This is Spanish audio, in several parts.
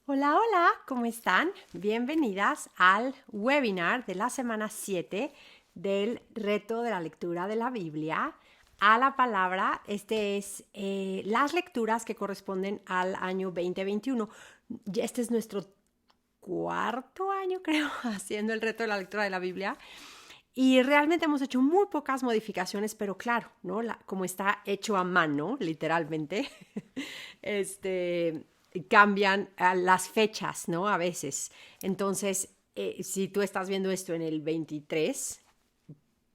Hola, hola, ¿cómo están? Bienvenidas al webinar de la semana 7 del reto de la lectura de la Biblia a la palabra. Este es las lecturas que corresponden al año 2021. Este es nuestro cuarto año, creo, haciendo el reto de la lectura de la Biblia. Y realmente hemos hecho muy pocas modificaciones, pero claro, ¿no? Como está hecho a mano, literalmente, este, cambian las fechas, ¿no? A veces. Entonces, si tú estás viendo esto en el 23,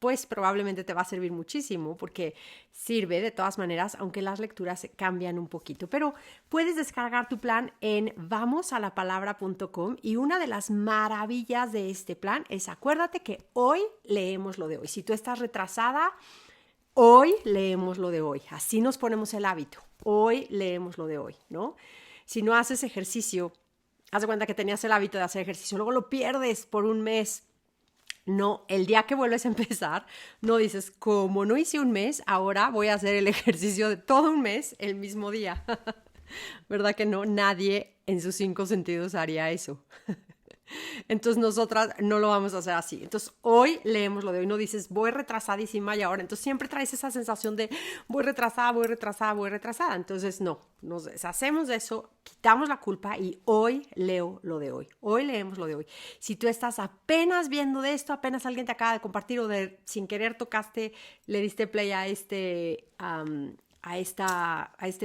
pues probablemente te va a servir muchísimo porque sirve de todas maneras, aunque las lecturas cambian un poquito. Pero puedes descargar tu plan en vamosalapalabra.com y una de las maravillas de este plan es acuérdate que hoy leemos lo de hoy. Si tú estás retrasada, hoy leemos lo de hoy. Así nos ponemos el hábito. Hoy leemos lo de hoy, ¿no? Si no haces ejercicio, haz de cuenta que tenías el hábito de hacer ejercicio, luego lo pierdes por un mes. No, el día que vuelves a empezar, no dices, como no hice un mes, ahora voy a hacer el ejercicio de todo un mes el mismo día. ¿Verdad que no? Nadie en sus 5 sentidos haría eso. Entonces nosotras no lo vamos a hacer así. Entonces hoy leemos lo de hoy, no dices voy retrasadísima y ahora. Entonces siempre traes esa sensación de voy retrasada, voy retrasada, voy retrasada. Entonces no, nos deshacemos de eso, quitamos la culpa y hoy leo lo de hoy. Hoy leemos lo de hoy. Si tú estás apenas viendo de esto, apenas alguien te acaba de compartir o de sin querer tocaste, le diste play a este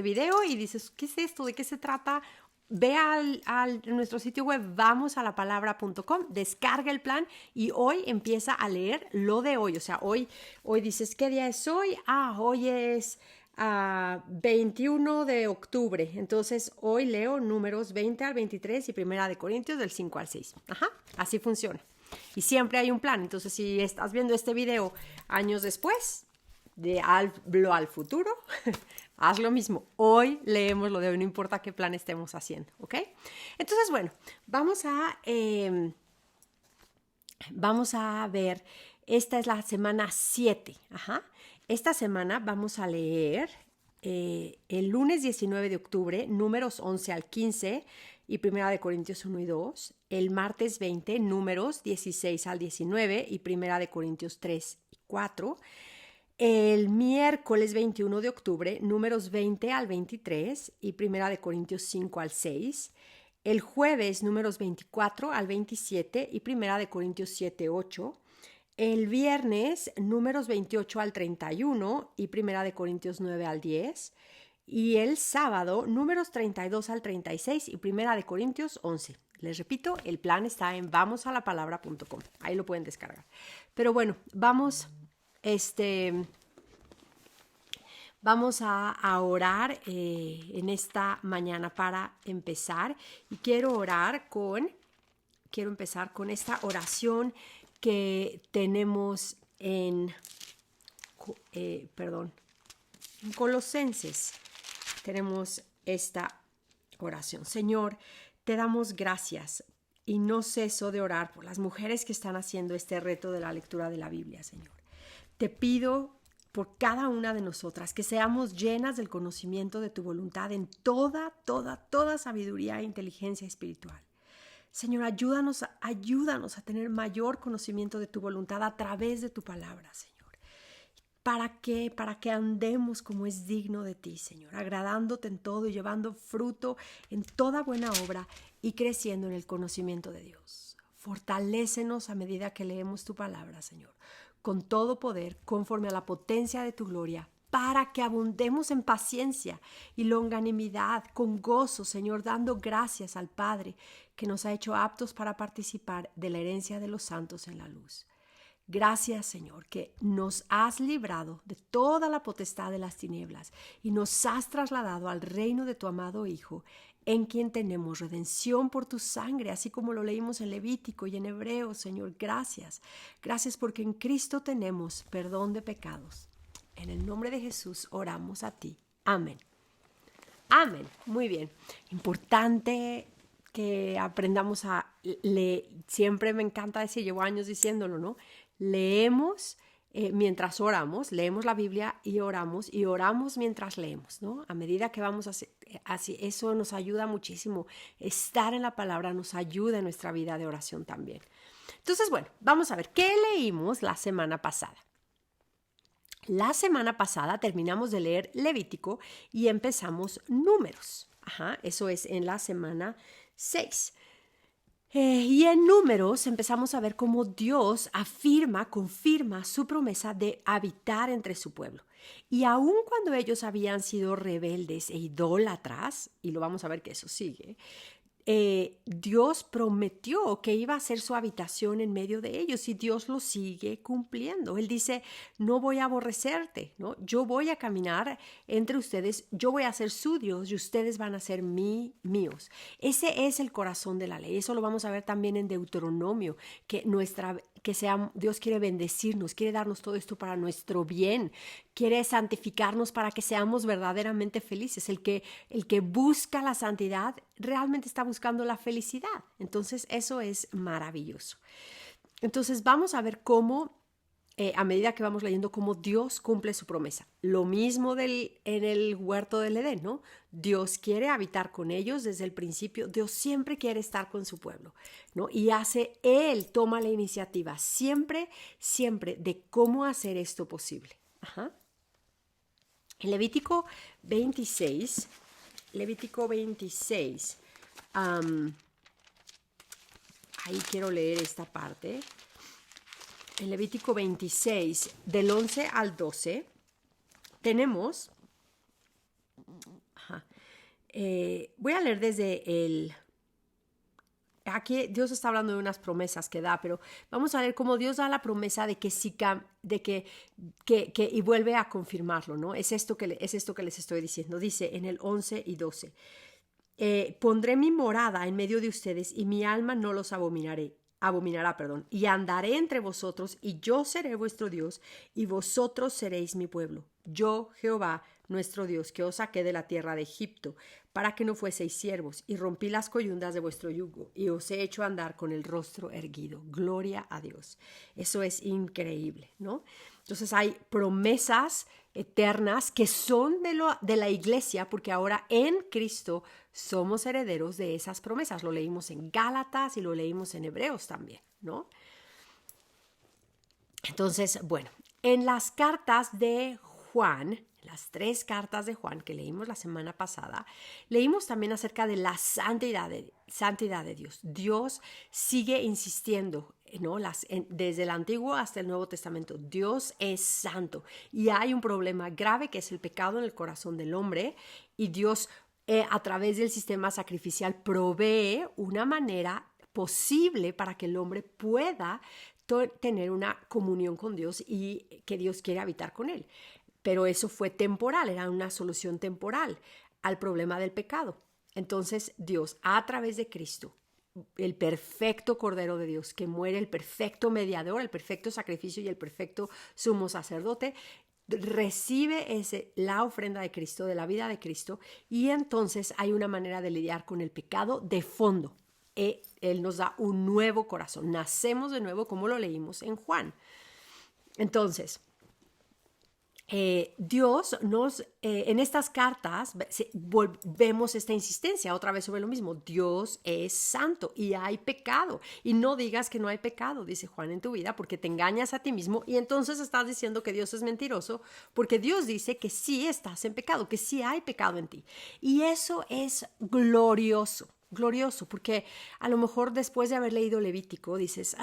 video y dices, ¿qué es esto? ¿De qué se trata? Ve a nuestro sitio web vamosalapalabra.com, descarga el plan y hoy empieza a leer lo de hoy. O sea, hoy dices, ¿qué día es hoy? Hoy es 21 de octubre. Entonces, hoy leo números 20 al 23 y Primera de Corintios del 5 al 6. Ajá, así funciona. Y siempre hay un plan. Entonces, si estás viendo este video años después, al futuro, haz lo mismo. Hoy leemos lo de hoy, no importa qué plan estemos haciendo, ¿ok? Entonces, bueno, vamos a ver, esta es la semana 7, ajá. Esta semana vamos a leer el lunes 19 de octubre, números 11 al 15 y Primera de Corintios 1 y 2, el martes 20, números 16 al 19 y Primera de Corintios 3 y 4, el miércoles 21 de octubre, números 20 al 23 y Primera de Corintios 5 al 6. El jueves, números 24 al 27 y Primera de Corintios 7, 8. El viernes, números 28 al 31 y Primera de Corintios 9 al 10. Y el sábado, números 32 al 36 y Primera de Corintios 11. Les repito, el plan está en vamosalapalabra.com. Ahí lo pueden descargar. Pero bueno, vamos a orar en esta mañana para empezar. Y quiero empezar con esta oración que tenemos en Colosenses. Tenemos esta oración. Señor, te damos gracias y no ceso de orar por las mujeres que están haciendo este reto de la lectura de la Biblia, Señor. Te pido por cada una de nosotras que seamos llenas del conocimiento de tu voluntad en toda sabiduría e inteligencia espiritual. Señor, ayúdanos a tener mayor conocimiento de tu voluntad a través de tu palabra, Señor. ¿Para qué? Para que andemos como es digno de ti, Señor, agradándote en todo y llevando fruto en toda buena obra y creciendo en el conocimiento de Dios. Fortalécenos a medida que leemos tu palabra, Señor, con todo poder, conforme a la potencia de tu gloria, para que abundemos en paciencia y longanimidad, con gozo, Señor, dando gracias al Padre que nos ha hecho aptos para participar de la herencia de los santos en la luz. Gracias, Señor, que nos has librado de toda la potestad de las tinieblas y nos has trasladado al reino de tu amado Hijo, en quien tenemos redención por tu sangre, así como lo leímos en Levítico y en Hebreo, Señor. Gracias. Gracias porque en Cristo tenemos perdón de pecados. En el nombre de Jesús oramos a ti. Amén. Amén. Muy bien. Importante que aprendamos a leer. Siempre me encanta decir, llevo años diciéndolo, ¿no? Leemos mientras oramos, leemos la Biblia y oramos mientras leemos, ¿no? A medida que vamos así, eso nos ayuda muchísimo. Estar en la palabra nos ayuda en nuestra vida de oración también. Entonces, bueno, vamos a ver, ¿qué leímos la semana pasada? La semana pasada terminamos de leer Levítico y empezamos Números. Eso es en la semana 6. Y en Números empezamos a ver cómo Dios confirma su promesa de habitar entre su pueblo. Y aun cuando ellos habían sido rebeldes e idólatras, y lo vamos a ver que eso sigue, Dios prometió que iba a ser su habitación en medio de ellos y Dios lo sigue cumpliendo. Él dice, no voy a aborrecerte, ¿no? Yo voy a caminar entre ustedes, yo voy a ser su Dios y ustedes van a ser míos. Ese es el corazón de la ley. Eso lo vamos a ver también en Deuteronomio, que Dios quiere bendecirnos, quiere darnos todo esto para nuestro bien, quiere santificarnos para que seamos verdaderamente felices. El que busca la santidad realmente está buscando la felicidad. Entonces, eso es maravilloso. Entonces, vamos a ver cómo, a medida que vamos leyendo, cómo Dios cumple su promesa. Lo mismo en el huerto del Edén, ¿no? Dios quiere habitar con ellos desde el principio. Dios siempre quiere estar con su pueblo, ¿no? Y Él toma la iniciativa siempre de cómo hacer esto posible. En Levítico 26, ahí quiero leer esta parte. En Levítico 26, del 11 al 12, tenemos, voy a leer aquí Dios está hablando de unas promesas que da, pero vamos a ver cómo Dios da la promesa de que y vuelve a confirmarlo, ¿no? Es esto que les estoy diciendo. Dice en el 11 y 12, pondré mi morada en medio de ustedes y mi alma no los abominará, y andaré entre vosotros y yo seré vuestro Dios y vosotros seréis mi pueblo. Yo, Jehová, nuestro Dios, que os saqué de la tierra de Egipto, para que no fueseis siervos, y rompí las coyundas de vuestro yugo, y os he hecho andar con el rostro erguido. Gloria a Dios. Eso es increíble, ¿no? Entonces hay promesas eternas que son de la iglesia, porque ahora en Cristo somos herederos de esas promesas. Lo leímos en Gálatas y lo leímos en Hebreos también, ¿no? Entonces, bueno, en las cartas de Juan, las 3 cartas de Juan que leímos la semana pasada, leímos también acerca de la santidad de Dios. Dios sigue insistiendo, ¿no? Desde el Antiguo hasta el Nuevo Testamento, Dios es santo y hay un problema grave que es el pecado en el corazón del hombre, y Dios a través del sistema sacrificial provee una manera posible para que el hombre pueda tener una comunión con Dios y que Dios quiere habitar con él. Pero eso fue temporal, era una solución temporal al problema del pecado. Entonces Dios, a través de Cristo, el perfecto Cordero de Dios, que muere, el perfecto mediador, el perfecto sacrificio y el perfecto sumo sacerdote, recibe la ofrenda de Cristo, de la vida de Cristo, y entonces hay una manera de lidiar con el pecado de fondo. Él nos da un nuevo corazón, nacemos de nuevo, como lo leímos en Juan. Entonces, Dios en estas cartas vemos esta insistencia otra vez sobre lo mismo. Dios es santo y hay pecado, y no digas que no hay pecado, dice Juan, en tu vida, porque te engañas a ti mismo y entonces estás diciendo que Dios es mentiroso, porque Dios dice que sí estás en pecado, que sí hay pecado en ti, y eso es glorioso, porque a lo mejor después de haber leído Levítico dices,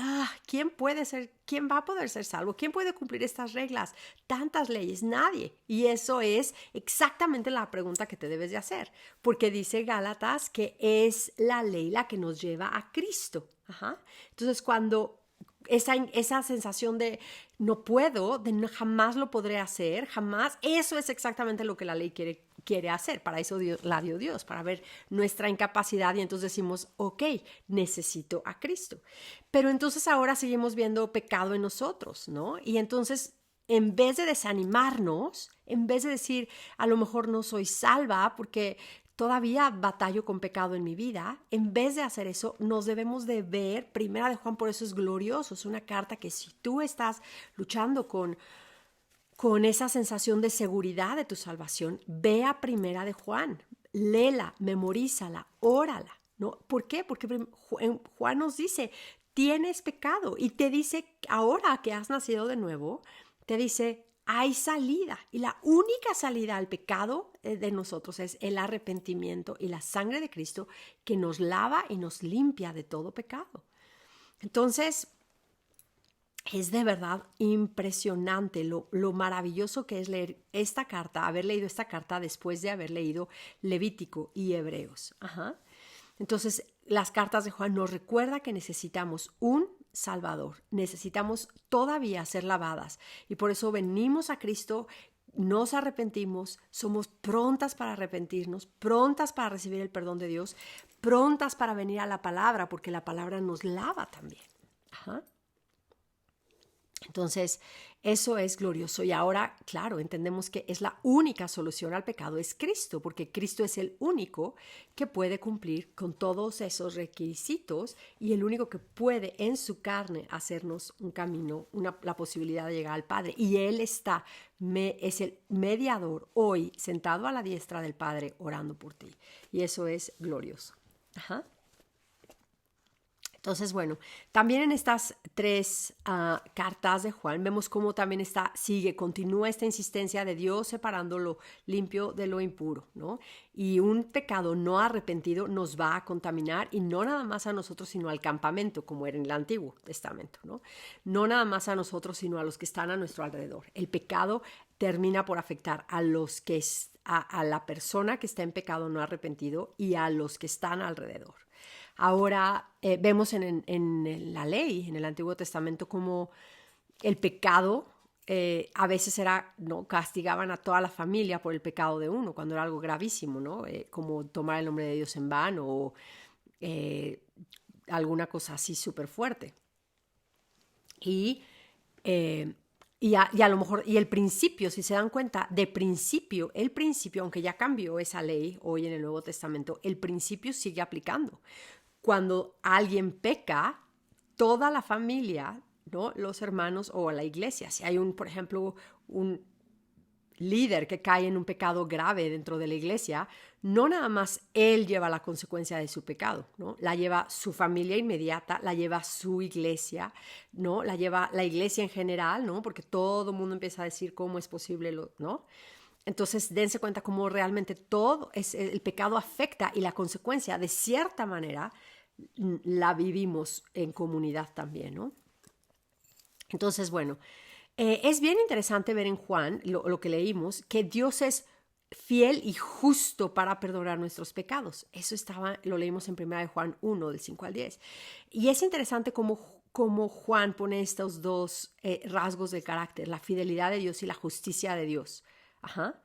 ¿quién va a poder ser salvo? ¿Quién puede cumplir estas reglas? Tantas leyes, nadie. Y eso es exactamente la pregunta que te debes de hacer, porque dice Gálatas que es la ley la que nos lleva a Cristo. Entonces, cuando esa sensación de no puedo, jamás lo podré hacer, jamás, eso es exactamente lo que la ley quiere hacer. Para eso la dio Dios, para ver nuestra incapacidad, y entonces decimos, ok, necesito a Cristo. Pero entonces ahora seguimos viendo pecado en nosotros, ¿no? Y entonces, en vez de desanimarnos, en vez de decir, a lo mejor no soy salva porque todavía batallo con pecado en mi vida, en vez de hacer eso, nos debemos de ver, Primera de Juan, por eso es glorioso, es una carta que si tú estás luchando con esa sensación de seguridad de tu salvación, ve a Primera de Juan, léela, memorízala, órala, ¿no? ¿Por qué? Porque Juan nos dice, tienes pecado y te dice, ahora que has nacido de nuevo, te dice, hay salida y la única salida al pecado de nosotros es el arrepentimiento y la sangre de Cristo que nos lava y nos limpia de todo pecado. Entonces, es de verdad impresionante lo maravilloso que es leer esta carta, haber leído esta carta después de haber leído Levítico y Hebreos. Ajá. Entonces, las cartas de Juan nos recuerda que necesitamos un Salvador, necesitamos todavía ser lavadas y por eso venimos a Cristo, nos arrepentimos, somos prontas para arrepentirnos, prontas para recibir el perdón de Dios, prontas para venir a la palabra porque la palabra nos lava también. Ajá. Entonces, eso es glorioso y ahora, claro, entendemos que es la única solución al pecado, es Cristo, porque Cristo es el único que puede cumplir con todos esos requisitos y el único que puede en su carne hacernos un camino, la posibilidad de llegar al Padre. Y Él es el mediador hoy sentado a la diestra del Padre orando por ti. Y eso es glorioso. Ajá. Entonces, bueno, también en estas tres cartas de Juan vemos cómo también continúa esta insistencia de Dios separando lo limpio de lo impuro, ¿no? Y un pecado no arrepentido nos va a contaminar y no nada más a nosotros, sino al campamento, como era en el Antiguo Testamento, ¿no? No nada más a nosotros, sino a los que están a nuestro alrededor. El pecado termina por afectar a la persona que está en pecado no arrepentido y a los que están alrededor. Ahora vemos en la ley, en el Antiguo Testamento, como el pecado a veces ¿no? Castigaban a toda la familia por el pecado de uno, cuando era algo gravísimo, ¿no? Como tomar el nombre de Dios en vano o alguna cosa así súper fuerte. Y a lo mejor, y el principio, si se dan cuenta, el principio, aunque ya cambió esa ley hoy en el Nuevo Testamento, el principio sigue aplicando. Cuando alguien peca, toda la familia, ¿no? Los hermanos o la iglesia, si hay por ejemplo, un líder que cae en un pecado grave dentro de la iglesia, no nada más él lleva la consecuencia de su pecado, ¿no? La lleva su familia inmediata, la lleva su iglesia, ¿no? La lleva la iglesia en general, ¿no? Porque todo el mundo empieza a decir cómo es posible, ¿no? Entonces, dense cuenta cómo realmente el pecado afecta y la consecuencia, de cierta manera, la vivimos en comunidad también, ¿no? Entonces, bueno, es bien interesante ver en Juan, lo que leímos, que Dios es fiel y justo para perdonar nuestros pecados. Eso lo leímos en 1 de Juan 1, del 5 al 10. Y es interesante cómo Juan pone estos dos rasgos del carácter, la fidelidad de Dios y la justicia de Dios. Ajá.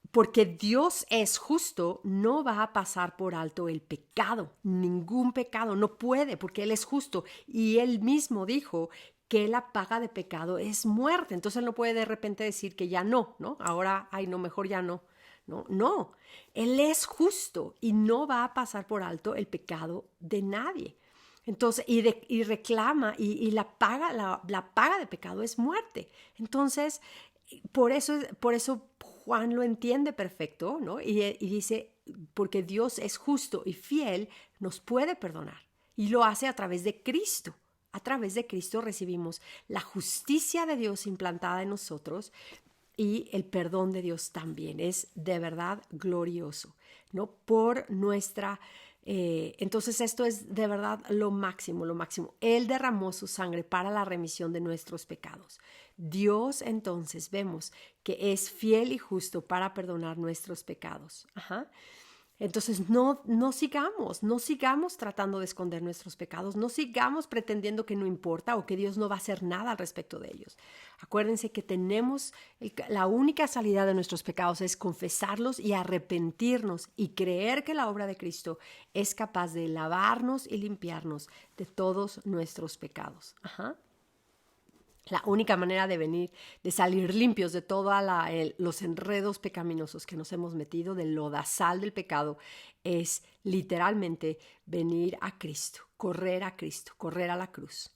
Porque Dios es justo, no va a pasar por alto el pecado, ningún pecado, no puede, porque Él es justo. Y Él mismo dijo que la paga de pecado es muerte. Entonces Él no puede de repente decir que ya no, ¿no? Ahora, no, mejor ya no. No, Él es justo y no va a pasar por alto el pecado de nadie. Entonces, y reclama, y la paga de pecado es muerte. Entonces, por eso Juan lo entiende perfecto, ¿no? Y dice, porque Dios es justo y fiel, nos puede perdonar. Y lo hace a través de Cristo. A través de Cristo recibimos la justicia de Dios implantada en nosotros y el perdón de Dios también. Es de verdad glorioso, ¿no? Entonces esto es de verdad lo máximo, lo máximo. Él derramó su sangre para la remisión de nuestros pecados. Dios entonces vemos que es fiel y justo para perdonar nuestros pecados. Ajá. Entonces no sigamos tratando de esconder nuestros pecados, no sigamos pretendiendo que no importa o que Dios no va a hacer nada al respecto de ellos. Acuérdense que la única salida de nuestros pecados es confesarlos y arrepentirnos y creer que la obra de Cristo es capaz de lavarnos y limpiarnos de todos nuestros pecados. Ajá. La única manera de salir limpios de todos los enredos pecaminosos que nos hemos metido, del lodazal del pecado, es literalmente venir a Cristo, correr a la cruz.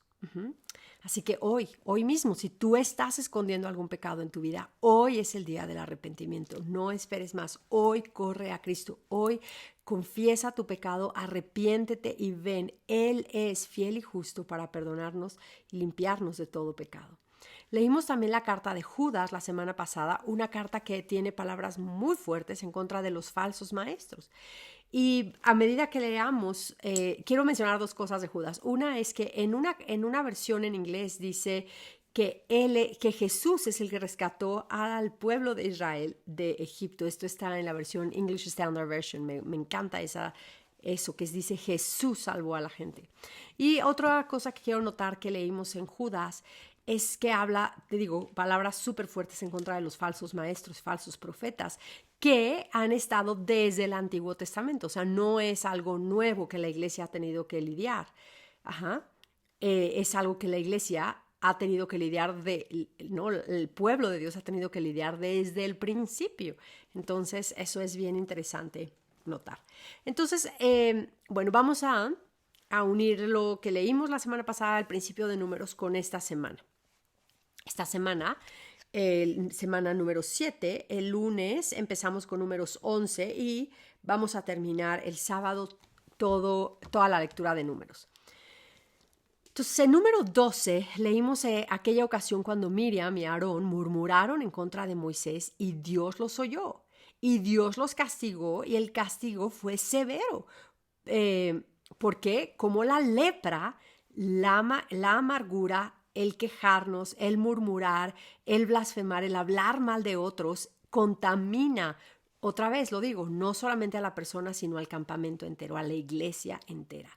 Así que hoy mismo, si tú estás escondiendo algún pecado en tu vida, hoy es el día del arrepentimiento. No esperes más. Hoy corre a Cristo. Hoy confiesa tu pecado, arrepiéntete y ven. Él es fiel y justo para perdonarnos y limpiarnos de todo pecado. Leímos también la carta de Judas la semana pasada, una carta que tiene palabras muy fuertes en contra de los falsos maestros. Y a medida que leamos, quiero mencionar dos cosas de Judas. Una es que en una versión en inglés dice que Jesús es el que rescató al pueblo de Israel de Egipto. Esto está en la versión English Standard Version. Me encanta eso que dice Jesús salvó a la gente. Y otra cosa que quiero notar que leímos en Judas es que habla, te digo, palabras súper fuertes en contra de los falsos maestros, falsos profetas, que han estado desde el Antiguo Testamento. O sea, no es algo nuevo que la iglesia ha tenido que lidiar. Es algo que la iglesia ha tenido que lidiar, ¿no? El pueblo de Dios ha tenido que lidiar desde el principio. Entonces, eso es bien interesante notar. Entonces, bueno, vamos a unir lo que leímos la semana pasada al principio de Números con esta semana. Esta semana, semana número 7, el lunes empezamos con Números 11 y vamos a terminar el sábado toda la lectura de Números. Entonces, en número 12 leímos aquella ocasión cuando Miriam y Aarón murmuraron en contra de Moisés y Dios los oyó. Y Dios los castigó y el castigo fue severo. Porque como la lepra, la amargura, el quejarnos, el murmurar, el blasfemar, el hablar mal de otros, contamina, otra vez lo digo, no solamente a la persona, sino al campamento entero, a la iglesia entera.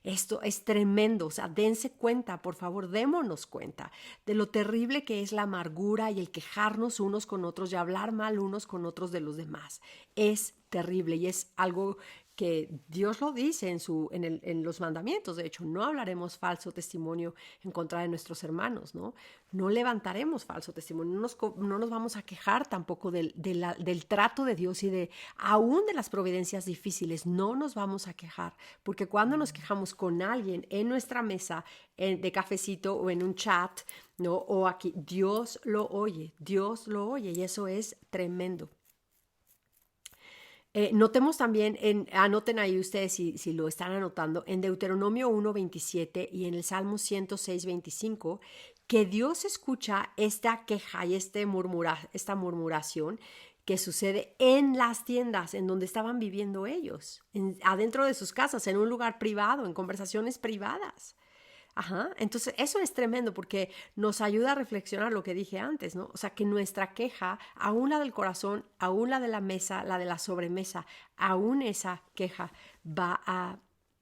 Esto es tremendo, o sea, dense cuenta, por favor, démonos cuenta de lo terrible que es la amargura y el quejarnos unos con otros y hablar mal unos con otros de los demás. Es terrible y es algo que Dios lo dice en los mandamientos. De hecho, no hablaremos falso testimonio en contra de nuestros hermanos, ¿no? No levantaremos falso testimonio, no nos vamos a quejar tampoco del trato de Dios y aún de las providencias difíciles, no nos vamos a quejar, porque cuando nos quejamos con alguien en nuestra mesa de cafecito o en un chat, ¿no? O aquí, Dios lo oye y eso es tremendo. Notemos también, anoten ahí ustedes si lo están anotando, en Deuteronomio 1:27 y en el Salmo 106:25, que Dios escucha esta queja y esta murmuración que sucede en las tiendas en donde estaban viviendo ellos, adentro de sus casas, en un lugar privado, en conversaciones privadas. Entonces eso es tremendo porque nos ayuda a reflexionar lo que dije antes, ¿no? O sea, que nuestra queja, aún la del corazón, aún la de la mesa, la de la sobremesa, aún esa queja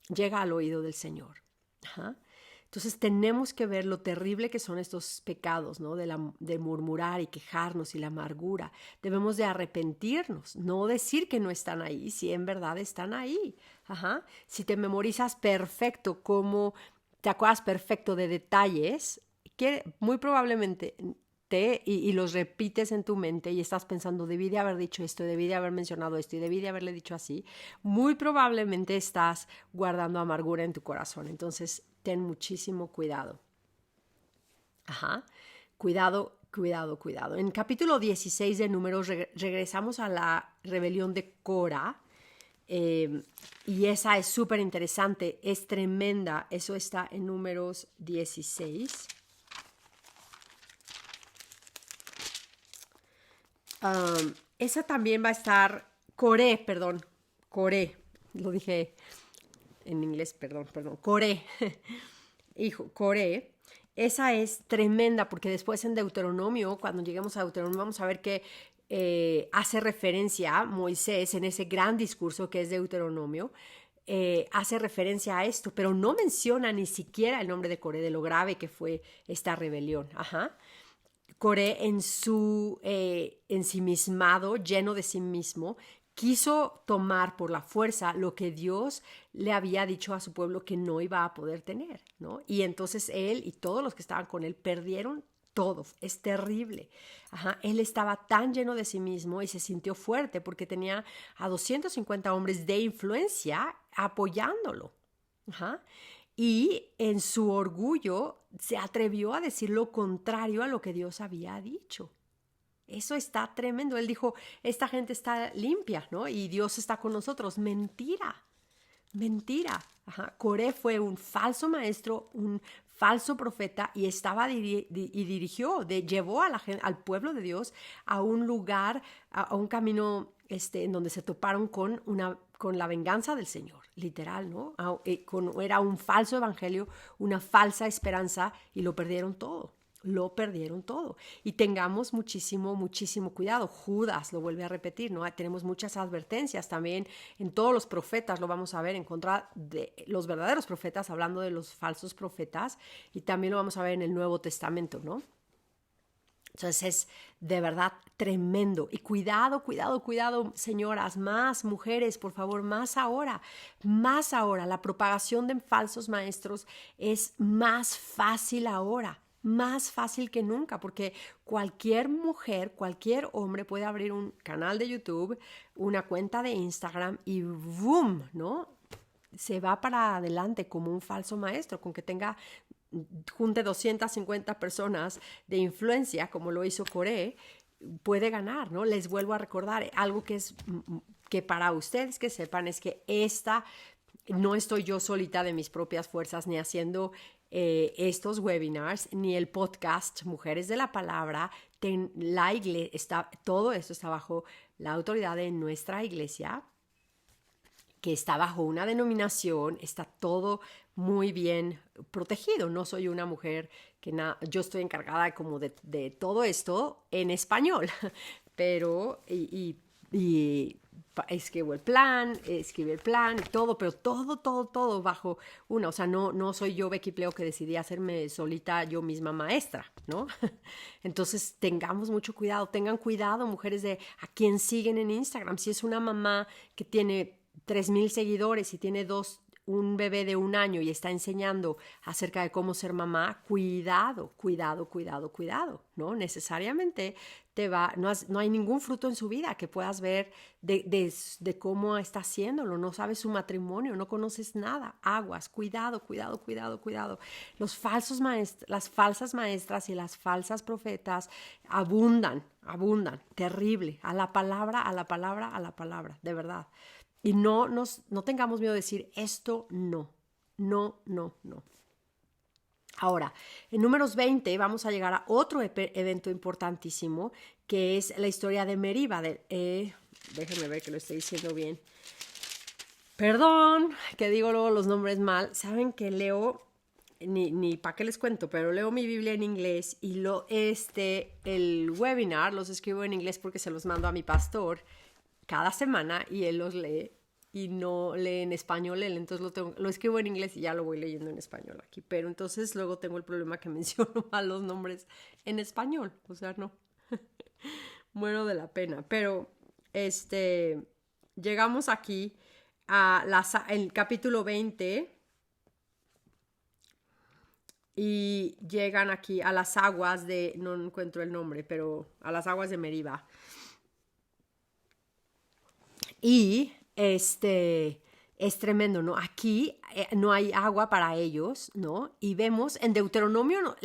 llega al oído del Señor. Entonces tenemos que ver lo terrible que son estos pecados, ¿no? De murmurar y quejarnos y la amargura. Debemos de arrepentirnos, no decir que no están ahí, si en verdad están ahí. Si te memorizas perfecto cómo te acuerdas perfecto de detalles que muy probablemente y los repites en tu mente y estás pensando, debí de haber dicho esto, debí de haber mencionado esto y debí de haberle dicho así, muy probablemente estás guardando amargura en tu corazón. Entonces, ten muchísimo cuidado. Cuidado. En capítulo 16 de Números regresamos a la rebelión de Cora. Y esa es súper interesante, es tremenda. Eso está en Números 16. Esa también va a estar Coré, lo dije en inglés, perdón, Coré. Hijo, Coré. Esa es tremenda porque después en Deuteronomio, cuando lleguemos a Deuteronomio, vamos a ver que hace referencia a Moisés en ese gran discurso que es Deuteronomio, hace referencia a esto, pero no menciona ni siquiera el nombre de Coré, de lo grave que fue esta rebelión. Coré en su ensimismado, lleno de sí mismo, quiso tomar por la fuerza lo que Dios le había dicho a su pueblo que no iba a poder tener, ¿no? Y entonces él y todos los que estaban con él perdieron todo, es terrible. Ajá, él estaba tan lleno de sí mismo y se sintió fuerte porque tenía a 250 hombres de influencia apoyándolo. Ajá. Y en su orgullo se atrevió a decir lo contrario a lo que Dios había dicho. Eso está tremendo. Él dijo, esta gente está limpia, ¿no? Y Dios está con nosotros. Mentira, mentira. Ajá. Coré fue un falso maestro, un falso profeta y llevó a al pueblo de Dios a un lugar, a un camino en donde se toparon con la venganza del Señor, literal, ¿no? Era un falso evangelio, una falsa esperanza y lo perdieron todo. Lo perdieron todo. Y tengamos muchísimo, muchísimo cuidado. Judas lo vuelve a repetir, ¿no? Tenemos muchas advertencias también en todos los profetas, lo vamos a ver en contra de los verdaderos profetas, hablando de los falsos profetas, y también lo vamos a ver en el Nuevo Testamento, ¿no? Entonces es de verdad tremendo. Y cuidado, cuidado, cuidado, señoras, más mujeres, por favor, más ahora, más ahora. La propagación de falsos maestros es más fácil ahora. Más fácil que nunca, porque cualquier mujer, cualquier hombre puede abrir un canal de YouTube, una cuenta de Instagram y ¡boom!, ¿no? Se va para adelante como un falso maestro, con que junte 250 personas de influencia, como lo hizo Coré, puede ganar, ¿no? Les vuelvo a recordar, algo que para ustedes que sepan es que no estoy yo solita de mis propias fuerzas ni haciendo estos webinars, ni el podcast Mujeres de la Palabra. Todo esto está bajo la autoridad de nuestra iglesia, que está bajo una denominación, está todo muy bien protegido. No soy una mujer yo estoy encargada como de todo esto en español, pero escribo el plan, todo, pero todo bajo una. O sea, no soy yo, Becky Pleo, que decidí hacerme solita yo misma maestra, ¿no? Entonces, tengamos mucho cuidado. Tengan cuidado, mujeres, de a quién siguen en Instagram. Si es una mamá que tiene 3,000 seguidores y tiene un bebé de 1 año y está enseñando acerca de cómo ser mamá, cuidado, ¿no? Necesariamente no hay ningún fruto en su vida que puedas ver de cómo está haciéndolo. No sabes su matrimonio, no conoces nada. Aguas, cuidado. Las falsas maestras y las falsas profetas abundan, terrible. A la palabra, de verdad. Y no tengamos miedo de decir esto no. Ahora, en Números 20 vamos a llegar a otro evento importantísimo, que es la historia de Meriba. Déjenme ver que lo estoy diciendo bien. Perdón, que digo luego los nombres mal. Saben que leo, ni para qué les cuento, pero leo mi Biblia en inglés y el webinar los escribo en inglés porque se los mando a mi pastor cada semana y él los lee y no lee en español él, entonces lo escribo en inglés y ya lo voy leyendo en español aquí, pero entonces luego tengo el problema que menciono mal los nombres en español, o sea, no, muero de la pena, pero llegamos aquí a el capítulo 20 y llegan aquí a las aguas no encuentro el nombre, pero a las aguas de Meriba. Y es tremendo, ¿no? Aquí no hay agua para ellos, ¿no? Y vemos en Deuteronomio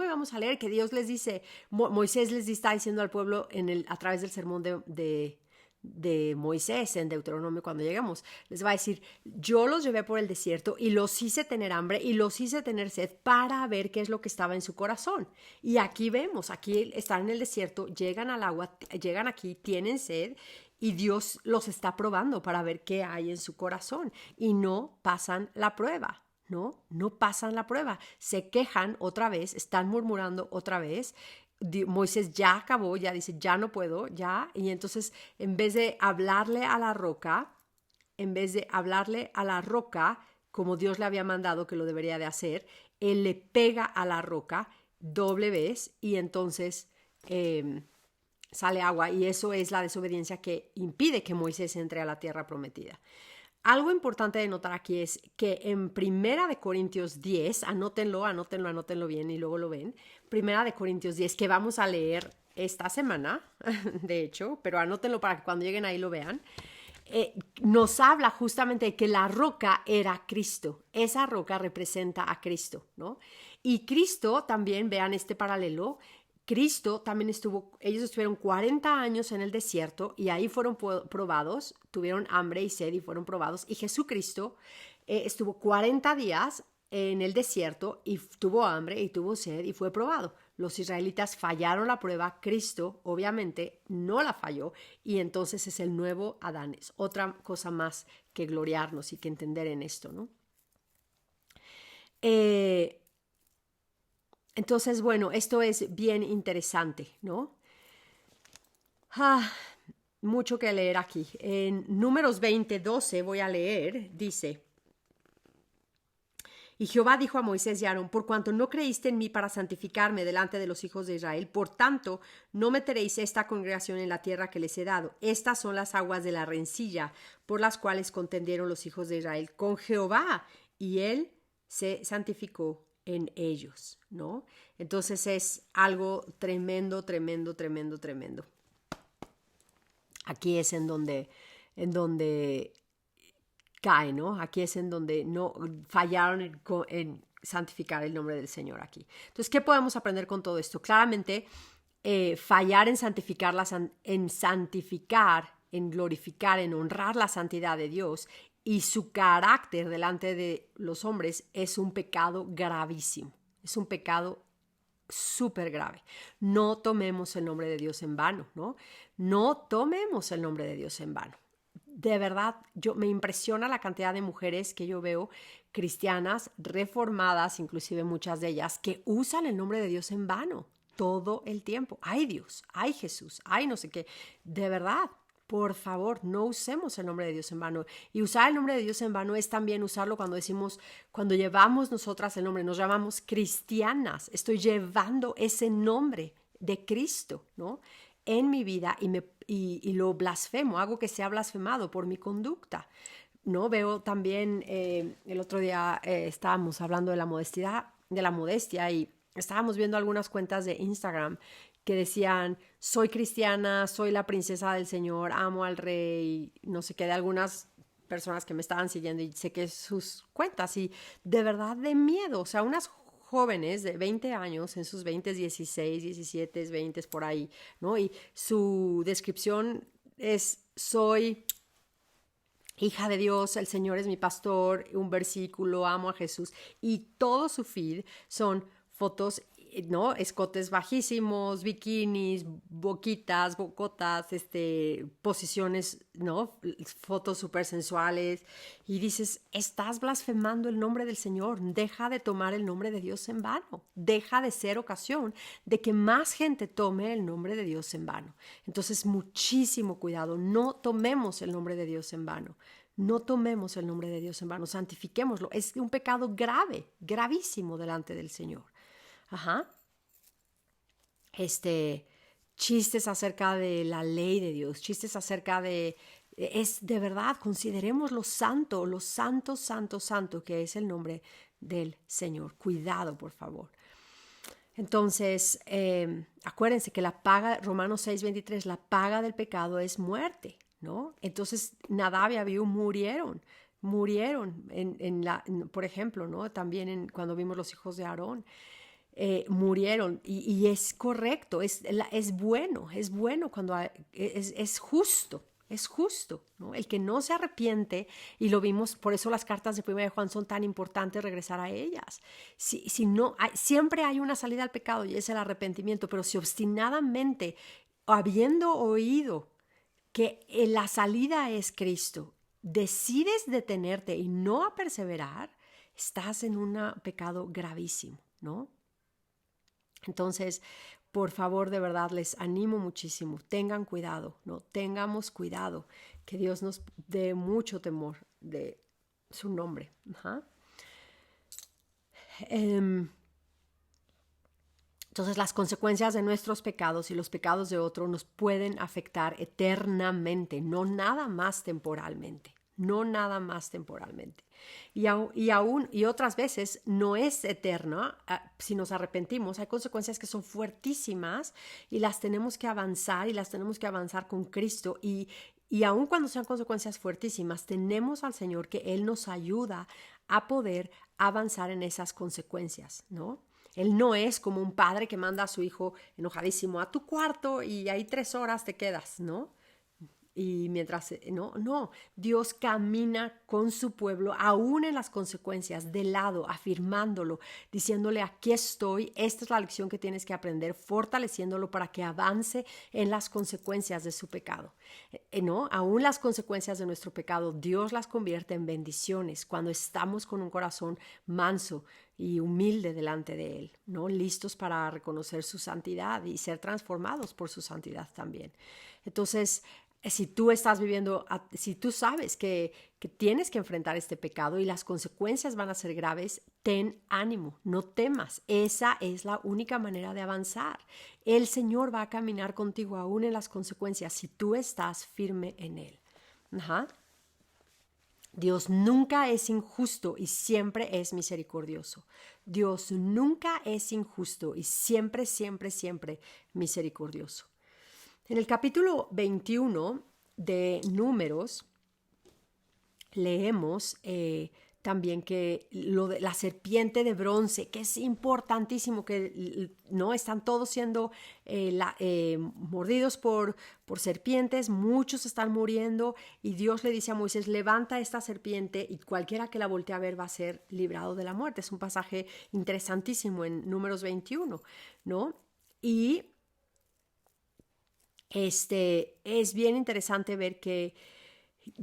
vamos a leer que Dios les dice, Moisés está diciendo al pueblo a través del sermón de Moisés en Deuteronomio, cuando llegamos, les va a decir, yo los llevé por el desierto y los hice tener hambre y los hice tener sed para ver qué es lo que estaba en su corazón. Y aquí vemos, aquí están en el desierto, llegan al agua, llegan aquí, tienen sed, y Dios los está probando para ver qué hay en su corazón y no pasan la prueba, ¿no? No pasan la prueba. Se quejan otra vez, están murmurando otra vez. Moisés ya acabó, ya dice, ya no puedo, ya. Y entonces, en vez de hablarle a la roca, como Dios le había mandado que lo debería de hacer, él le pega a la roca doble vez y entonces sale agua, y eso es la desobediencia que impide que Moisés entre a la tierra prometida. algo importante de notar aquí es que en Primera de Corintios 10, anótenlo bien y luego lo ven, Primera de Corintios 10, que vamos a leer esta semana, de hecho, pero anótenlo para que cuando lleguen ahí lo vean, nos habla justamente de que la roca era Cristo. Esa roca representa a Cristo, ¿no? Y Cristo también, vean este paralelo, Cristo también ellos estuvieron 40 años en el desierto y ahí fueron probados, tuvieron hambre y sed y fueron probados. Y Jesucristo estuvo 40 días en el desierto y tuvo hambre y tuvo sed y fue probado. Los israelitas fallaron la prueba, Cristo obviamente no la falló y entonces es el nuevo Adán. Es otra cosa más que gloriarnos y que entender en esto, ¿no? Entonces, bueno, esto es bien interesante, ¿no? Mucho que leer aquí. En Números 20:12 voy a leer, dice: y Jehová dijo a Moisés y a Aarón: por cuanto no creíste en mí para santificarme delante de los hijos de Israel, por tanto, no meteréis esta congregación en la tierra que les he dado. Estas son las aguas de la rencilla, por las cuales contendieron los hijos de Israel con Jehová, y él se santificó en ellos, ¿no? Entonces es algo tremendo, tremendo, tremendo, tremendo. Aquí es en donde cae, ¿no? Aquí es en donde no fallaron en santificar el nombre del Señor aquí. Entonces, ¿qué podemos aprender con todo esto? Claramente, fallar en santificar, en glorificar, en honrar la santidad de Dios y su carácter delante de los hombres es un pecado gravísimo. Es un pecado súper grave. No tomemos el nombre de Dios en vano, ¿no? No tomemos el nombre de Dios en vano. De verdad, me impresiona la cantidad de mujeres que yo veo, cristianas, reformadas, inclusive muchas de ellas, que usan el nombre de Dios en vano todo el tiempo. Ay Dios, ay Jesús, ay no sé qué. De verdad, por favor, no usemos el nombre de Dios en vano. Y usar el nombre de Dios en vano es también usarlo cuando llevamos nosotras el nombre, nos llamamos cristianas. Estoy llevando ese nombre de Cristo, ¿no? En mi vida y lo blasfemo, hago que sea blasfemado por mi conducta, ¿no? Veo también, el otro día estábamos hablando de la modestia y estábamos viendo algunas cuentas de Instagram que decían: soy cristiana, soy la princesa del Señor, amo al rey, no sé qué, de algunas personas que me estaban siguiendo y sé que sus cuentas y de verdad de miedo, o sea, unas jóvenes de 20 años, en sus 20, 16, 17, 20 por ahí, ¿no? Y su descripción es: soy hija de Dios, el Señor es mi pastor, un versículo, amo a Jesús. Y todo su feed son fotos, ¿no? Escotes bajísimos, bikinis, boquitas, bocotas, posiciones, ¿no? Fotos súper sensuales. Y dices: estás blasfemando el nombre del Señor. Deja de tomar el nombre de Dios en vano. Deja de ser ocasión de que más gente tome el nombre de Dios en vano. Entonces, muchísimo cuidado. No tomemos el nombre de Dios en vano. No tomemos el nombre de Dios en vano. Santifiquémoslo. Es un pecado grave, gravísimo delante del Señor. Ajá. Chistes acerca de la ley de Dios, chistes acerca es de verdad, consideremos lo santo, santo que es el nombre del Señor. Cuidado, por favor. Entonces, acuérdense que la paga, Romanos 6:23, la paga del pecado es muerte, ¿no? Entonces, Nadab y Abiú murieron por ejemplo, ¿no? También cuando vimos los hijos de Aarón. Murieron y es correcto, es bueno cuando es justo, ¿no? El que no se arrepiente, y lo vimos, por eso las cartas de 1 de Juan son tan importantes, regresar a ellas. Si no, siempre hay una salida al pecado y es el arrepentimiento, pero si obstinadamente, habiendo oído que la salida es Cristo, decides detenerte y no a perseverar, estás en un pecado gravísimo, ¿no? Entonces, por favor, de verdad, les animo muchísimo. Tengan cuidado, ¿no? Tengamos cuidado. Que Dios nos dé mucho temor de su nombre. Ajá. Entonces, las consecuencias de nuestros pecados y los pecados de otro nos pueden afectar eternamente, no nada más temporalmente, no nada más temporalmente. Y otras veces no es eterna. Si nos arrepentimos, hay consecuencias que son fuertísimas y las tenemos que avanzar y las tenemos que avanzar con Cristo. Y aun cuando sean consecuencias fuertísimas, tenemos al Señor que Él nos ayuda a poder avanzar en esas consecuencias, ¿no? Él no es como un padre que manda a su hijo enojadísimo a tu cuarto y ahí 3 horas te quedas, ¿no? Y mientras, no, Dios camina con su pueblo, aún en las consecuencias, de lado, afirmándolo, diciéndole, aquí estoy, esta es la lección que tienes que aprender, fortaleciéndolo para que avance en las consecuencias de su pecado. ¿No? Aún las consecuencias de nuestro pecado, Dios las convierte en bendiciones cuando estamos con un corazón manso y humilde delante de Él, ¿no? Listos para reconocer su santidad y ser transformados por su santidad también. Entonces, si tú estás viviendo, si tú sabes que tienes que enfrentar este pecado y las consecuencias van a ser graves, ten ánimo, no temas. Esa es la única manera de avanzar. El Señor va a caminar contigo aún en las consecuencias si tú estás firme en Él. Ajá. Dios nunca es injusto y siempre es misericordioso. Dios nunca es injusto y siempre, siempre, siempre misericordioso. En el capítulo 21 de Números leemos también que lo de la serpiente de bronce, que es importantísimo, que no están todos siendo mordidos por serpientes, muchos están muriendo y Dios le dice a Moisés, levanta esta serpiente y cualquiera que la voltee a ver va a ser librado de la muerte. Es un pasaje interesantísimo en Números 21, ¿no? Y es bien interesante ver que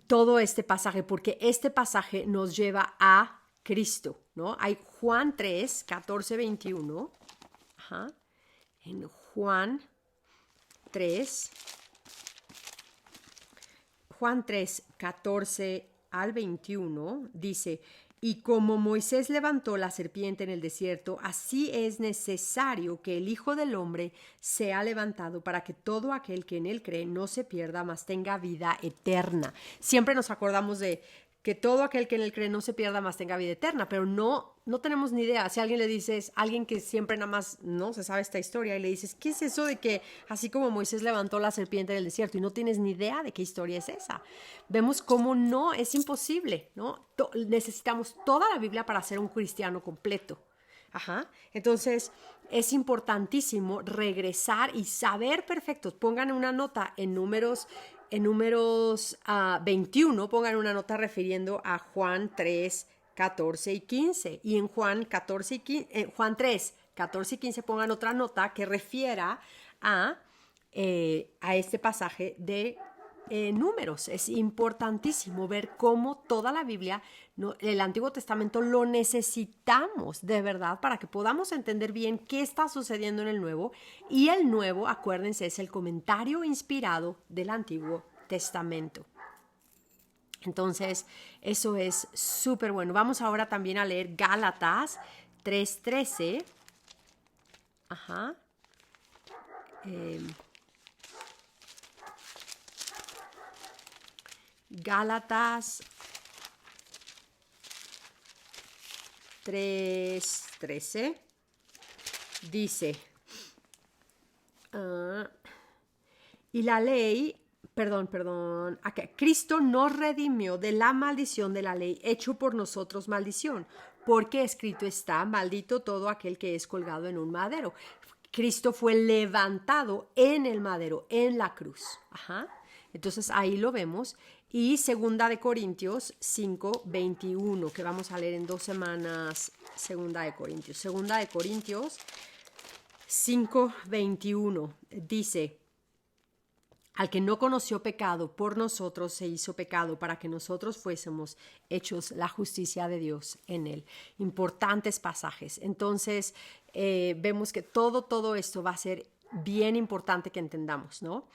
todo este pasaje, porque este pasaje nos lleva a Cristo, ¿no? Hay Juan 3, 14, 21. Ajá. En Juan 3, 14 al 21, dice, y como Moisés levantó la serpiente en el desierto, así es necesario que el Hijo del Hombre sea levantado para que todo aquel que en él cree no se pierda, mas tenga vida eterna. Siempre nos acordamos de que todo aquel que en él cree no se pierda, mas tenga vida eterna, pero no tenemos ni idea. Si a alguien le dices, alguien que siempre nada más no se sabe esta historia, y le dices, ¿qué es eso de que así como Moisés levantó la serpiente en el desierto? Y no tienes ni idea de qué historia es esa. Vemos cómo no, es imposible, ¿no? Necesitamos toda la Biblia para ser un cristiano completo. Ajá. Entonces, es importantísimo regresar y saber perfectos. Pongan una nota en Números 21, pongan una nota refiriendo a Juan 3, 14 y 15. Y en Juan 14 y 15, Juan 3, 14 y 15 pongan otra nota que refiera a este pasaje de Números. Es importantísimo ver cómo toda la Biblia, el Antiguo Testamento, lo necesitamos de verdad para que podamos entender bien qué está sucediendo en el Nuevo. Y el Nuevo, acuérdense, es el comentario inspirado del Antiguo Testamento. Entonces, eso es súper bueno. Vamos ahora también a leer Gálatas 3:13. Ajá. Gálatas 3:13 dice, y la ley, acá, Cristo nos redimió de la maldición de la ley, hecho por nosotros maldición, porque escrito está, maldito todo aquel que es colgado en un madero. Cristo fue levantado en el madero, en la cruz. Ajá. Entonces ahí lo vemos. Y 2 Corintios 5:21, que vamos a leer en 2 semanas. 2 Corintios 5:21 dice, al que no conoció pecado, por nosotros se hizo pecado para que nosotros fuésemos hechos la justicia de Dios en él. Importantes pasajes. Entonces, vemos que todo esto va a ser bien importante que entendamos, ¿no?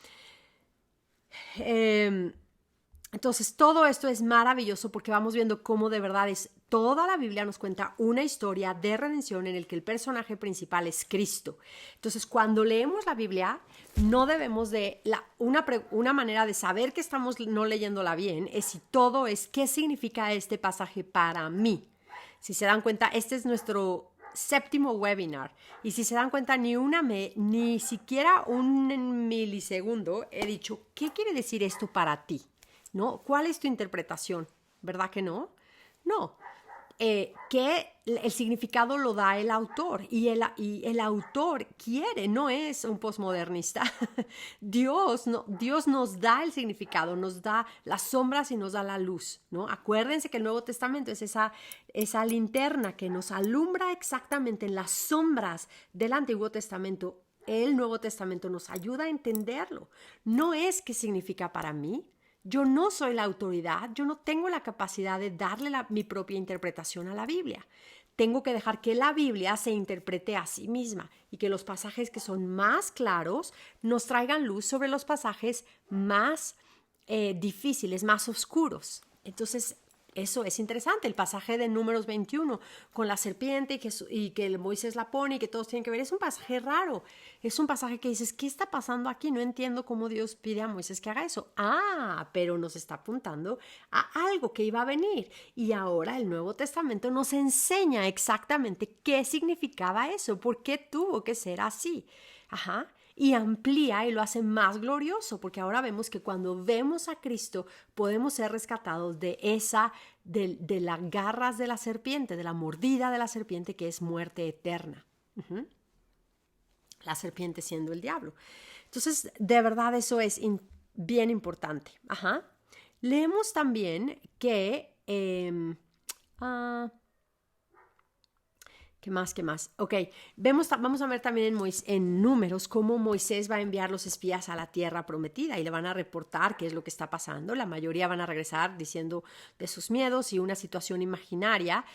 Entonces, todo esto es maravilloso porque vamos viendo cómo de verdad es toda la Biblia nos cuenta una historia de redención en el que el personaje principal es Cristo. Entonces, cuando leemos la Biblia, no debemos de una manera de saber que estamos no leyéndola bien es si todo es qué significa este pasaje para mí. Si se dan cuenta, este es nuestro séptimo webinar y si se dan cuenta ni siquiera un milisegundo he dicho ¿qué quiere decir esto para ti? ¿No? ¿Cuál es tu interpretación? ¿Verdad que no? No. Que el significado lo da el autor y el autor quiere, no es un posmodernista. Dios nos da el significado, nos da las sombras y nos da la luz, ¿no? Acuérdense que el Nuevo Testamento es esa linterna que nos alumbra exactamente en las sombras del Antiguo Testamento. El Nuevo Testamento nos ayuda a entenderlo. No es qué significa para mí. Yo no soy la autoridad, yo no tengo la capacidad de darle mi propia interpretación a la Biblia. Tengo que dejar que la Biblia se interprete a sí misma y que los pasajes que son más claros nos traigan luz sobre los pasajes más difíciles, más oscuros. Entonces, eso es interesante. El pasaje de Números 21 con la serpiente y que Moisés la pone y que todos tienen que ver. Es un pasaje raro. Es un pasaje que dices, ¿qué está pasando aquí? No entiendo cómo Dios pide a Moisés que haga eso. Pero nos está apuntando a algo que iba a venir. Y ahora el Nuevo Testamento nos enseña exactamente qué significaba eso, por qué tuvo que ser así. Y amplía y lo hace más glorioso, porque ahora vemos que cuando vemos a Cristo podemos ser rescatados de las garras de la serpiente, de la mordida de la serpiente que es muerte eterna. La serpiente siendo el diablo. Entonces, de verdad eso es bien importante. Leemos también que... ¿Qué más? Ok, vamos a ver también en Números cómo Moisés va a enviar los espías a la tierra prometida y le van a reportar qué es lo que está pasando. La mayoría van a regresar diciendo de sus miedos y una situación imaginaria,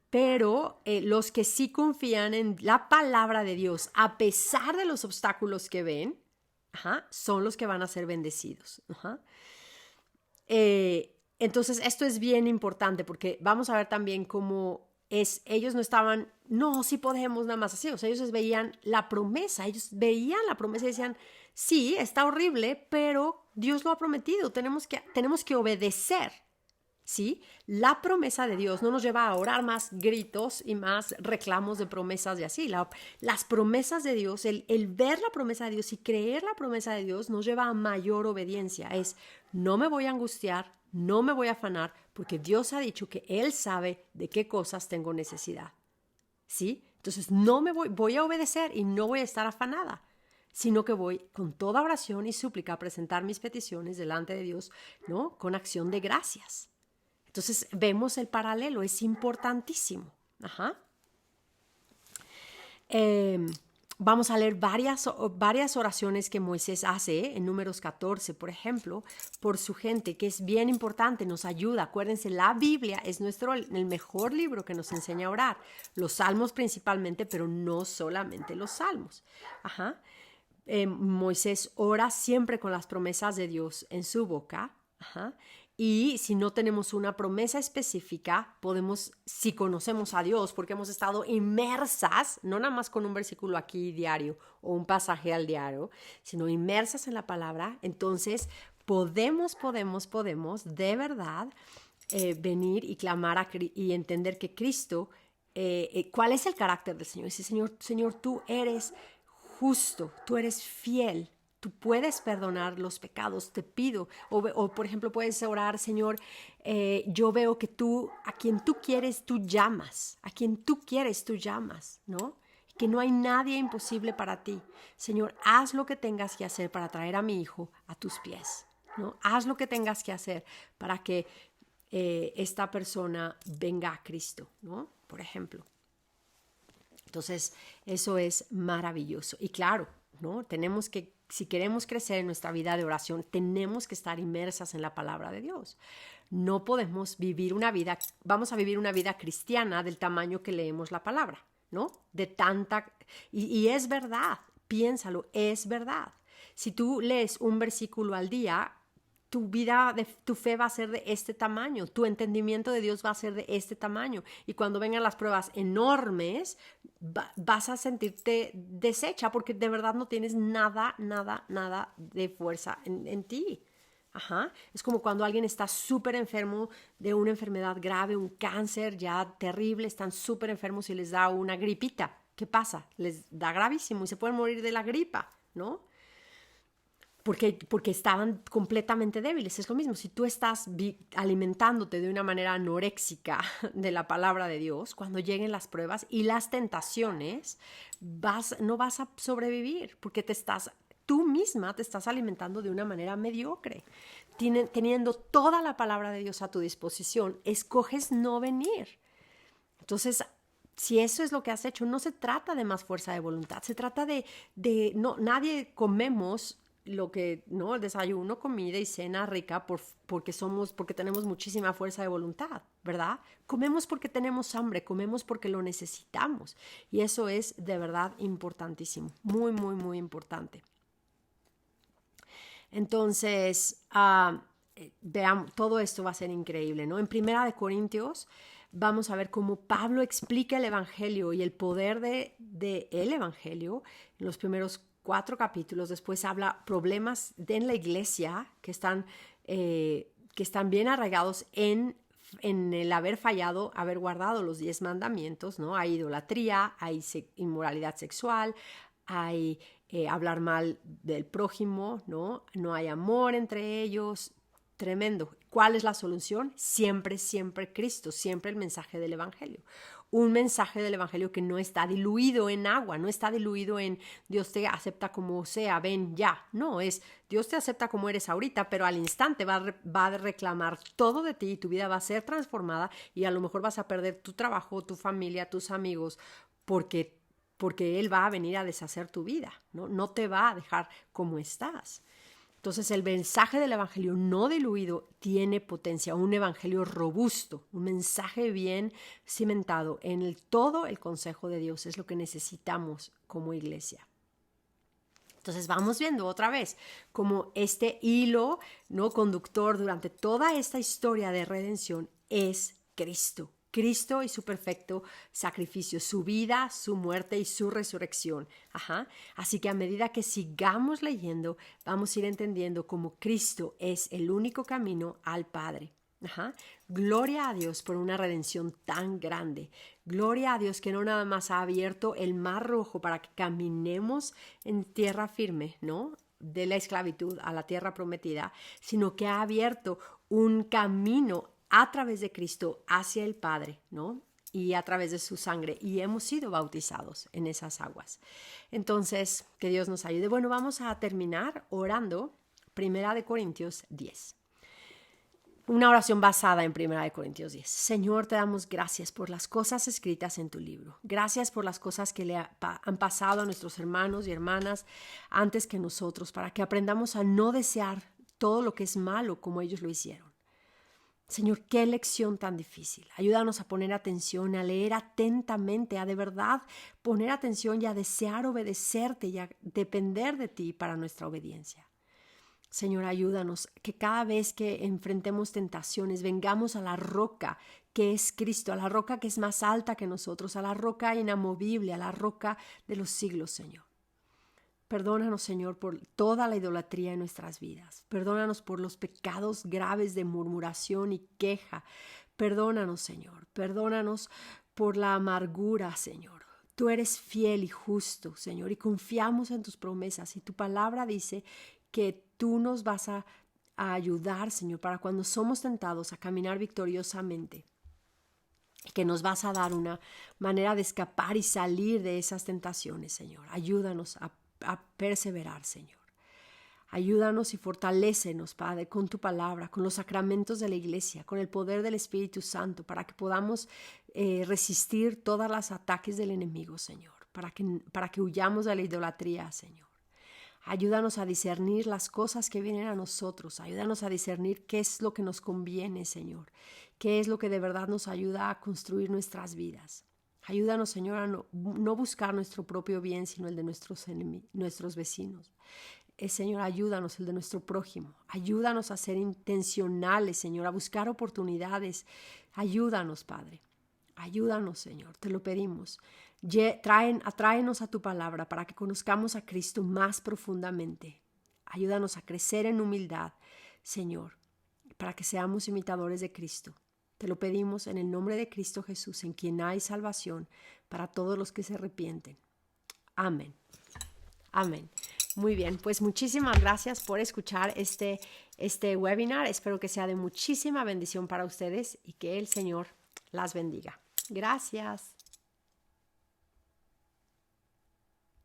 pero los que sí confían en la palabra de Dios, a pesar de los obstáculos que ven, son los que van a ser bendecidos. Entonces, esto es bien importante porque vamos a ver también cómo ellos no estaban, no, sí podemos nada más así, o sea, ellos veían la promesa y decían, sí, está horrible, pero Dios lo ha prometido, tenemos que obedecer, ¿sí? La promesa de Dios no nos lleva a orar más gritos y más reclamos de promesas y así, las promesas de Dios, el ver la promesa de Dios y creer la promesa de Dios nos lleva a mayor obediencia, no me voy a angustiar, no me voy a afanar, porque Dios ha dicho que Él sabe de qué cosas tengo necesidad. ¿Sí? Entonces voy a obedecer y no voy a estar afanada, sino que voy con toda oración y súplica a presentar mis peticiones delante de Dios, ¿no? Con acción de gracias. Entonces vemos el paralelo, es importantísimo. Vamos a leer varias oraciones que Moisés hace en Números 14, por ejemplo, por su gente, que es bien importante, nos ayuda. Acuérdense, la Biblia es el mejor libro que nos enseña a orar. Los salmos principalmente, pero no solamente los salmos. Moisés ora siempre con las promesas de Dios en su boca. Y si no tenemos una promesa específica, si conocemos a Dios, porque hemos estado inmersas, no nada más con un versículo aquí diario o un pasaje al diario, sino inmersas en la palabra, entonces podemos de verdad venir y clamar y entender que Cristo, ¿cuál es el carácter del Señor? Dice, Señor, tú eres justo, tú eres fiel. Tú puedes perdonar los pecados, te pido. O por ejemplo, puedes orar, Señor, yo veo que a quien tú quieres, tú llamas. A quien tú quieres, tú llamas, ¿no? Que no hay nadie imposible para ti. Señor, haz lo que tengas que hacer para traer a mi hijo a tus pies, ¿no? Haz lo que tengas que hacer para que esta persona venga a Cristo, ¿no? Por ejemplo. Entonces, eso es maravilloso. Y claro, ¿no? Si queremos crecer en nuestra vida de oración, tenemos que estar inmersas en la palabra de Dios. No podemos vamos a vivir una vida cristiana del tamaño que leemos la palabra, ¿no? Y es verdad, piénsalo, es verdad. Si tú lees un versículo al día, tu fe va a ser de este tamaño, tu entendimiento de Dios va a ser de este tamaño. Y cuando vengan las pruebas enormes, vas a sentirte deshecha porque de verdad no tienes nada, nada, nada de fuerza en ti. Ajá. Es como cuando alguien está súper enfermo de una enfermedad grave, un cáncer ya terrible, están súper enfermos y les da una gripita. ¿Qué pasa? Les da gravísimo y se pueden morir de la gripa, ¿no? Porque estaban completamente débiles. Es lo mismo, si tú estás alimentándote de una manera anoréxica de la palabra de Dios, cuando lleguen las pruebas y las tentaciones, no vas a sobrevivir porque tú misma te estás alimentando de una manera mediocre. Teniendo toda la palabra de Dios a tu disposición, escoges no venir. Entonces, si eso es lo que has hecho, no se trata de más fuerza de voluntad, se trata no, nadie comemos lo que, ¿no? El desayuno, comida y cena rica porque tenemos muchísima fuerza de voluntad, ¿verdad? Comemos porque tenemos hambre, comemos porque lo necesitamos. Y eso es de verdad importantísimo, muy, muy, muy importante. Entonces, veamos, todo esto va a ser increíble, ¿no? En Primera de Corintios vamos a ver cómo Pablo explica el Evangelio y el poder de el Evangelio en los primeros 4 capítulos. Después habla problemas en la iglesia que están bien arraigados en el haber fallado, haber guardado los 10 mandamientos, ¿no? Hay idolatría, hay inmoralidad sexual, hay hablar mal del prójimo, ¿no? No hay amor entre ellos. Tremendo. ¿Cuál es la solución? Siempre, siempre Cristo, siempre el mensaje del Evangelio. Un mensaje del Evangelio que no está diluido en agua, no está diluido en Dios te acepta como sea, ven ya. No, es Dios te acepta como eres ahorita, pero al instante va a reclamar todo de ti y tu vida va a ser transformada y a lo mejor vas a perder tu trabajo, tu familia, tus amigos, porque Él va a venir a deshacer tu vida, ¿no? No te va a dejar como estás. Entonces el mensaje del Evangelio no diluido tiene potencia, un Evangelio robusto, un mensaje bien cimentado en todo el consejo de Dios. Es lo que necesitamos como iglesia. Entonces vamos viendo otra vez como este hilo, ¿no?, conductor durante toda esta historia de redención es Cristo. Cristo y su perfecto sacrificio, su vida, su muerte y su resurrección. Ajá. Así que a medida que sigamos leyendo, vamos a ir entendiendo cómo Cristo es el único camino al Padre. Ajá. Gloria a Dios por una redención tan grande. Gloria a Dios que no nada más ha abierto el mar rojo para que caminemos en tierra firme, ¿no?, de la esclavitud a la tierra prometida, sino que ha abierto un camino a través de Cristo hacia el Padre, ¿no?, y a través de su sangre, y hemos sido bautizados en esas aguas. Entonces, que Dios nos ayude. Bueno, vamos a terminar orando 1 Corintios 10. Una oración basada en 1 Corintios 10. Señor, te damos gracias por las cosas escritas en tu libro. Gracias por las cosas que le han pasado a nuestros hermanos y hermanas antes que nosotros, para que aprendamos a no desear todo lo que es malo como ellos lo hicieron. Señor, qué lección tan difícil. Ayúdanos a poner atención, a leer atentamente, a de verdad poner atención y a desear obedecerte y a depender de ti para nuestra obediencia. Señor, ayúdanos que cada vez que enfrentemos tentaciones vengamos a la roca que es Cristo, a la roca que es más alta que nosotros, a la roca inamovible, a la roca de los siglos, Señor. Perdónanos, Señor, por toda la idolatría en nuestras vidas. Perdónanos por los pecados graves de murmuración y queja. Perdónanos, Señor. Perdónanos por la amargura, Señor. Tú eres fiel y justo, Señor, y confiamos en tus promesas. Y tu palabra dice que tú nos vas a ayudar, Señor, para cuando somos tentados a caminar victoriosamente. Que nos vas a dar una manera de escapar y salir de esas tentaciones, Señor. Ayúdanos a perseverar, Señor. Ayúdanos y fortalécenos, Padre, con tu palabra, con los sacramentos de la iglesia, con el poder del Espíritu Santo, para que podamos resistir todos los ataques del enemigo, Señor, para que huyamos de la idolatría, Señor. Ayúdanos a discernir las cosas que vienen a nosotros. Ayúdanos a discernir qué es lo que nos conviene, Señor. Qué es lo que de verdad nos ayuda a construir nuestras vidas. Ayúdanos, Señor, a no buscar nuestro propio bien, sino el de nuestros vecinos. Señor, ayúdanos, el de nuestro prójimo. Ayúdanos a ser intencionales, Señor, a buscar oportunidades. Ayúdanos, Padre. Ayúdanos, Señor, te lo pedimos. Atráenos a tu palabra para que conozcamos a Cristo más profundamente. Ayúdanos a crecer en humildad, Señor, para que seamos imitadores de Cristo. Te lo pedimos en el nombre de Cristo Jesús, en quien hay salvación para todos los que se arrepienten. Amén. Amén. Muy bien, pues muchísimas gracias por escuchar este webinar. Espero que sea de muchísima bendición para ustedes y que el Señor las bendiga. Gracias.